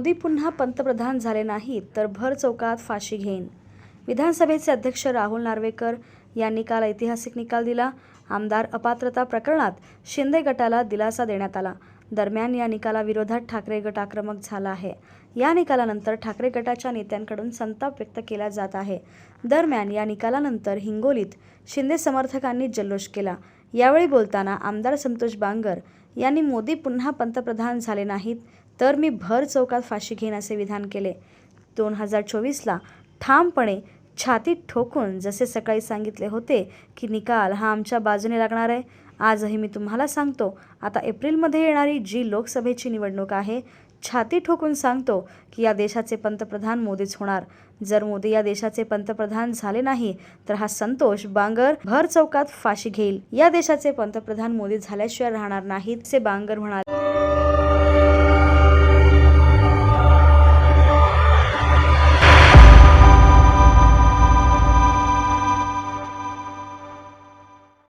मोदी पुन्हा पंतप्रधान झाले नाहीत तर भर चौकात फाशी घेईन. विधानसभेचे अध्यक्ष राहुल नार्वेकर यांनी काल ऐतिहासिक निकाल दिला. आमदार अपात्रता प्रकरणात शिंदे गटाला दिलासा देण्यात आला. दरम्यान या निकालाविरोधात ठाकरे गट आक्रमक झाला आहे. या निकालानंतर ठाकरे गटाच्या नेत्यांकडून संताप व्यक्त केला जात आहे. दरम्यान या निकालानंतर हिंगोलीत शिंदे समर्थकांनी जल्लोष केला. यावेळी बोलताना आमदार संतोष बांगर यांनी मोदी पुन्हा पंतप्रधान झाले नाहीत तर मी भर चौकात फाशी घेईन असे विधान केले. 2024ला ठामपणे छातीत ठोकून जसे सकाळी सांगितले होते की निकाल हा आमच्या बाजूने लागणार आहे, आजही मी तुम्हाला सांगतो. आता एप्रिलमध्ये येणारी जी लोकसभेची निवडणूक आहे, छाती ठोकून सांगतो की या देशाचे पंतप्रधान मोदीच होणार. जर मोदी या देशाचे पंतप्रधान झाले नाही तर हा संतोष बांगर भर चौकात फाशी घेईल. या देशाचे पंतप्रधान मोदी झाल्याशिवाय राहणार नाहीत असे बांगर म्हणाले.